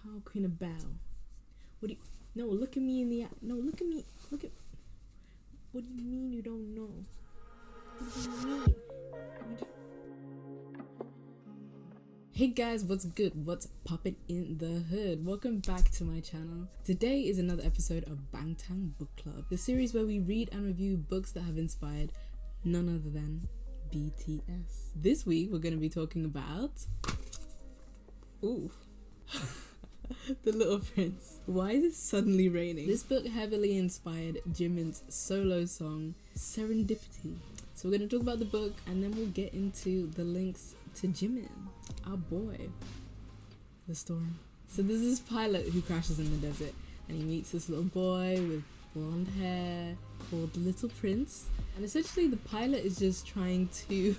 How can a bow? What do you... No, look at me in the... No, look at me. Look at... What do you mean you don't know? What do you mean? Hey guys, what's good? What's poppin' in the hood? Welcome back to my channel. Today is another episode of Bangtan Book Club, the series where we read and review books that have inspired none other than BTS. This week we're going to be talking about... Ooh. The Little Prince. Why is it suddenly raining? This book heavily inspired Jimin's solo song, Serendipity. So we're going to talk about the book and then we'll get into the links to Jimin, our boy, the storm. So there's this pilot who crashes in the desert and he meets this little boy with blonde hair called Little Prince. And essentially the pilot is just trying to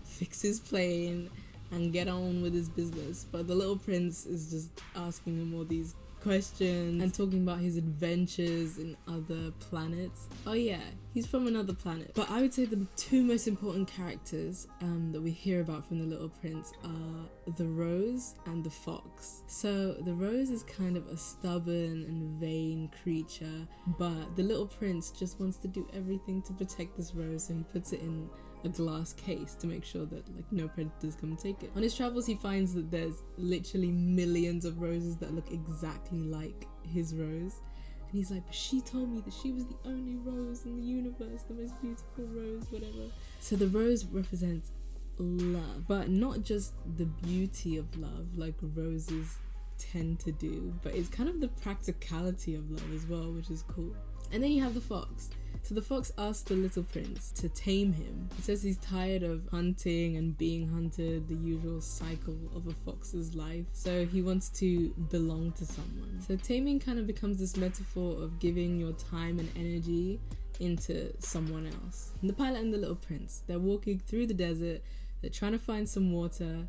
fix his plane and get on with his business, but the Little Prince is just asking him all these questions and talking about his adventures in other planets. Oh yeah, he's from another planet. But I would say the two most important characters that we hear about from the Little Prince are the Rose and the Fox. So the Rose is kind of a stubborn and vain creature, but the Little Prince just wants to do everything to protect this rose, so he puts it in a glass case to make sure that no predators come and take it. On his travels he finds that there's literally millions of roses that look exactly like his rose, and he's like, but she told me that she was the only rose in the universe, the most beautiful rose, whatever. So the rose represents love, but not just the beauty of love like roses tend to do, but it's kind of the practicality of love as well, which is cool. And then you have the fox. So the fox asks the Little Prince to tame him. He says he's tired of hunting and being hunted, the usual cycle of a fox's life. So he wants to belong to someone. So taming kind of becomes this metaphor of giving your time and energy into someone else. And the pilot and the Little Prince, they're walking through the desert, they're trying to find some water.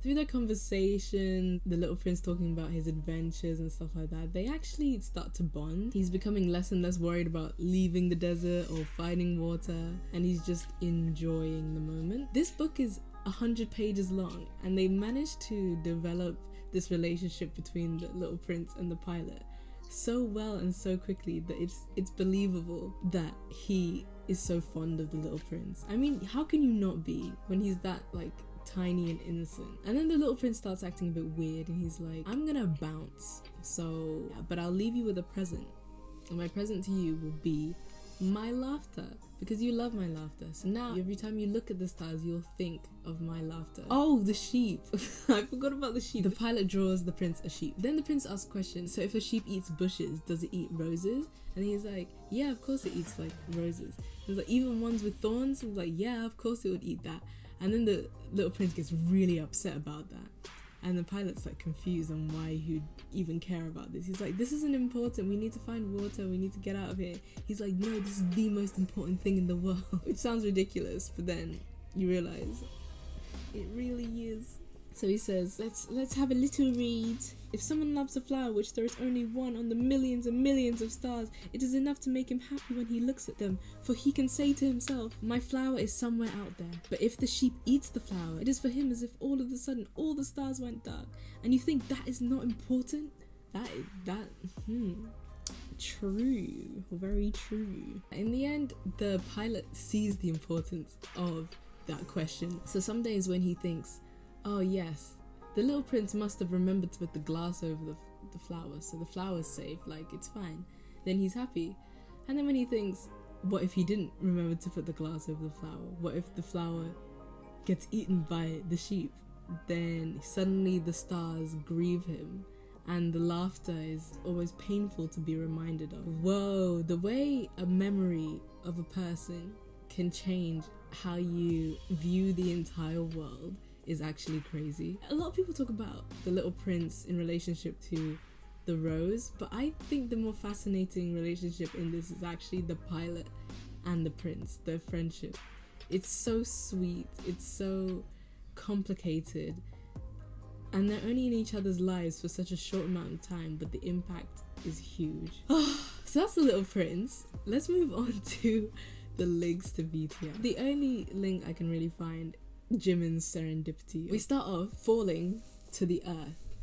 Through their conversation, the Little Prince talking about his adventures and stuff like that, they actually start to bond. He's becoming less and less worried about leaving the desert or finding water, and he's just enjoying the moment. This book is 100 pages long, and they managed to develop this relationship between the Little Prince and the pilot so well and so quickly that it's believable that he is so fond of the Little Prince. I mean, how can you not be when he's that tiny and innocent? And then the Little Prince starts acting a bit weird and he's like, I'm gonna bounce, so yeah, but I'll leave you with a present, and my present to you will be my laughter, because you love my laughter. So now every time you look at the stars you'll think of my laughter. Oh, the sheep. I forgot about the sheep. The pilot draws the prince a sheep. Then the prince asks questions. So if a sheep eats bushes, does it eat roses? And he's like, yeah, of course it eats roses. He's like, even ones with thorns? He's like, yeah, of course it would eat that. And then the Little Prince gets really upset about that. And the pilot's confused on why he'd even care about this. He's like, this isn't important. We need to find water. We need to get out of here. He's like, no, this is the most important thing in the world. Which sounds ridiculous, but then you realize it really is. So he says, let's have a little read. If someone loves a flower, which there is only one on the millions and millions of stars, it is enough to make him happy when he looks at them, for he can say to himself, my flower is somewhere out there. But if the sheep eats the flower, it is for him as if all of a sudden all the stars went dark. And you think that is not important? True, very true. In the end, the pilot sees the importance of that question. So some days when he thinks, oh yes, the Little Prince must have remembered to put the glass over the flower, so the flower's safe, it's fine, then he's happy. And then when he thinks, what if he didn't remember to put the glass over the flower? What if the flower gets eaten by the sheep? Then suddenly the stars grieve him, and the laughter is always painful to be reminded of. Whoa, the way a memory of a person can change how you view the entire world is actually crazy. A lot of people talk about the Little Prince in relationship to the Rose, but I think the more fascinating relationship in this is actually the pilot and the prince, their friendship. It's so sweet, it's so complicated, and they're only in each other's lives for such a short amount of time, but the impact is huge. So that's the Little Prince. Let's move on to the links to BTS. The only link I can really find, Jimin's Serendipity. We start off falling to the earth.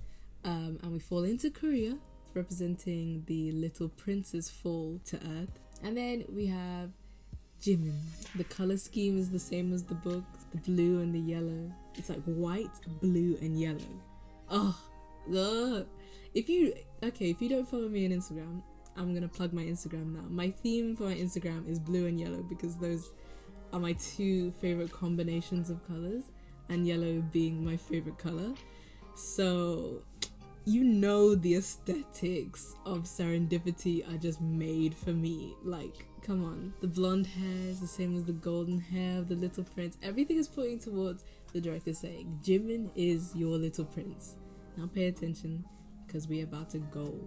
And we fall into Korea, representing the little prince's fall to earth. And then we have Jimin. The color scheme is the same as the book, the blue and the yellow. It's like white, blue, and yellow. If you don't follow me on Instagram, I'm gonna plug my Instagram now. My theme for my Instagram is blue and yellow because those are my two favorite combinations of colors, and yellow being my favorite color. So you know the aesthetics of Serendipity are just made for me. Like, come on. The blonde hair is the same as the golden hair of the little prince. Everything is pointing towards the director saying, Jimin is your little prince. Now pay attention, because we're about to go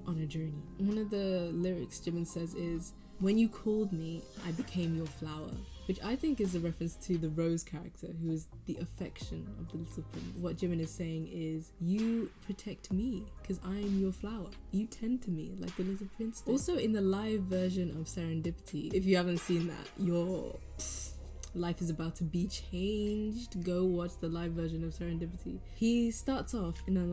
on a journey. One of the lyrics Jimin says is, when you called me, I became your flower. Which I think is a reference to the Rose character, who is the affection of the little prince. What Jimin is saying is, you protect me, because I am your flower. You tend to me like the little prince did. Also, in the live version of Serendipity, if you haven't seen that, your life is about to be changed. Go watch the live version of Serendipity. He starts off in a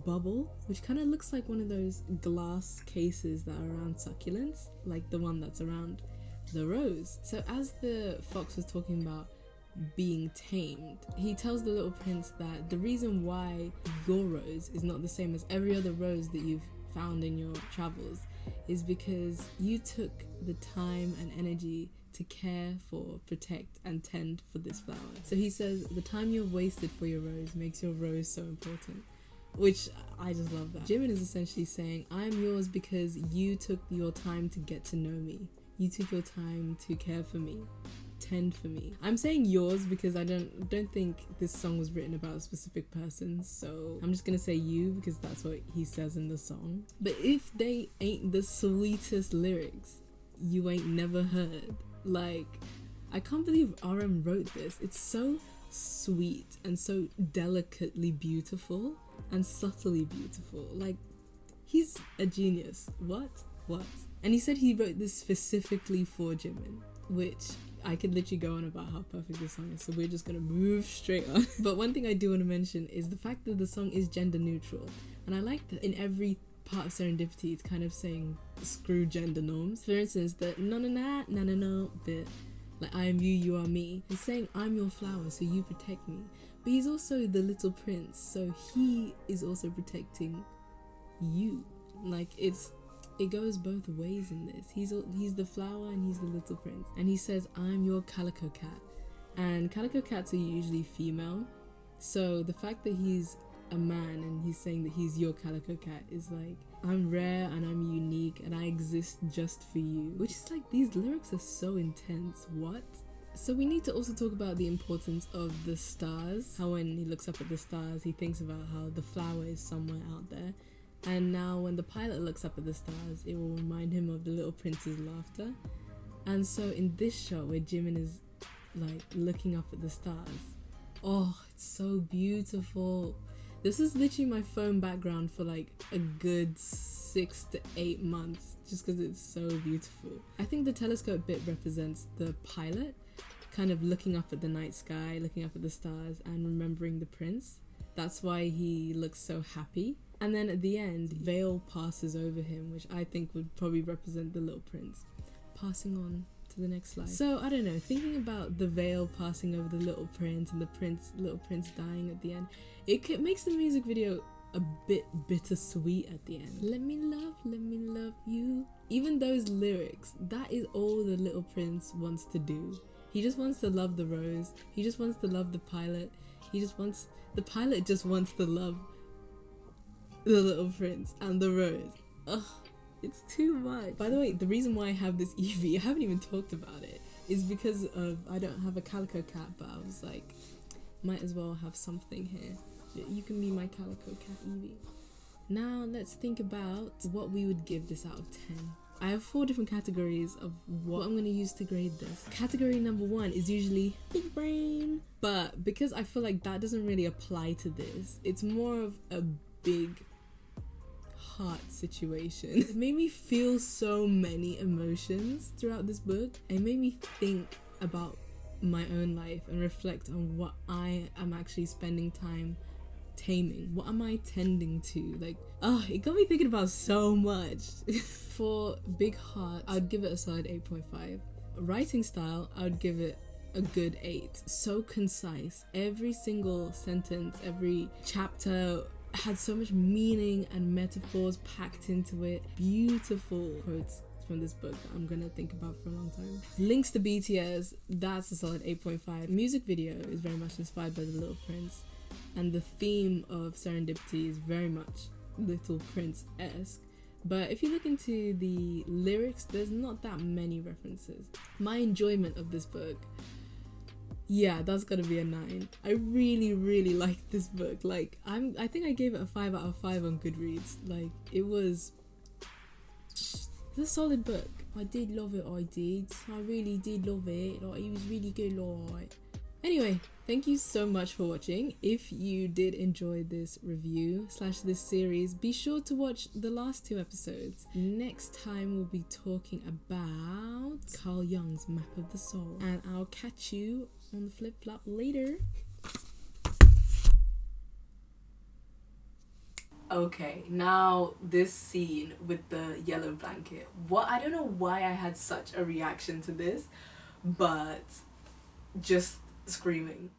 bubble, which kind of looks like one of those glass cases that are around succulents, like the one that's around the rose. So as the fox was talking about being tamed, he tells the little prince that the reason why your rose is not the same as every other rose that you've found in your travels is because you took the time and energy to care for, protect, and tend for this flower. So he says the time you've wasted for your rose makes your rose so important, which I just love that. Jimin is essentially saying, I'm yours because you took your time to get to know me. You took your time to care for me, tend for me. I'm saying yours because I don't think this song was written about a specific person, so I'm just gonna say you because that's what he says in the song. But if they ain't the sweetest lyrics you ain't never heard, like, I can't believe RM wrote this. It's so sweet and so delicately beautiful and subtly beautiful. Like, he's a genius. What? And he said he wrote this specifically for Jimin, which I could literally go on about how perfect this song is, so we're just gonna move straight on. But one thing I do want to mention is the fact that the song is gender neutral, and I like that in every part of Serendipity it's kind of saying screw gender norms. For instance, the no bit, like I am you, you are me. He's saying I'm your flower, so you protect me. But he's also the little prince, so he is also protecting you. Like, it goes both ways in this. He's the flower and he's the little prince. And he says, I'm your calico cat. And calico cats are usually female. So the fact that he's a man and he's saying that he's your calico cat is like, I'm rare and I'm unique and I exist just for you. Which is like, these lyrics are so intense. What? So we need to also talk about the importance of the stars. How when he looks up at the stars, he thinks about how the flower is somewhere out there. And now when the pilot looks up at the stars, it will remind him of the little prince's laughter. And so in this shot where Jimin is like looking up at the stars, oh, it's so beautiful. This is literally my phone background for like a good 6 to 8 months, just because it's so beautiful. I think the telescope bit represents the pilot kind of looking up at the night sky, looking up at the stars and remembering the prince. That's why he looks so happy. And then at the end, veil passes over him, which I think would probably represent the little prince. Passing on to the next slide. So I don't know, thinking about the veil passing over the little prince and the little prince dying at the end, it makes the music video a bit bittersweet at the end. Let me love you. Even those lyrics, that is all the little prince wants to do. He just wants to love the rose. He just wants to love the pilot. The pilot just wants to love the little prince and the rose. Ugh, it's too much. By the way, the reason why I have this Eevee, I haven't even talked about it, is because of, I don't have a calico cat, but I was like, might as well have something here. You can be my calico cat, Eevee. Now let's think about what we would give this out of 10. I have 4 different categories of what I'm going to use to grade this. Category number 1 is usually big brain, but because I feel like that doesn't really apply to this, it's more of a big heart situation. It made me feel so many emotions throughout this book. It made me think about my own life and reflect on what I am actually spending time taming? What am I tending to? Like, it got me thinking about so much. For big heart, I'd give it a solid 8.5. Writing style, I would give it a good 8. So concise. Every single sentence, every chapter had so much meaning and metaphors packed into it. Beautiful quotes from this book that I'm gonna think about for a long time. Links to BTS, that's a solid 8.5. Music video is very much inspired by The Little Prince, and the theme of Serendipity is very much Little Prince-esque. But if you look into the lyrics, there's not that many references. My enjoyment of this book, yeah, that's gotta be a 9. I really liked this book. Like, I think I gave it a 5 out of 5 on Goodreads. Like, it's a solid book. I did love it. I really did love it. Like, it was really good. Like, anyway, thank you so much for watching. If you did enjoy this review / this series, be sure to watch the last 2 episodes. Next time we'll be talking about Carl Jung's Map of the Soul, and I'll catch you on the flip flop later. Okay, now this scene with the yellow blanket. I don't know why I had such a reaction to this, but just screaming.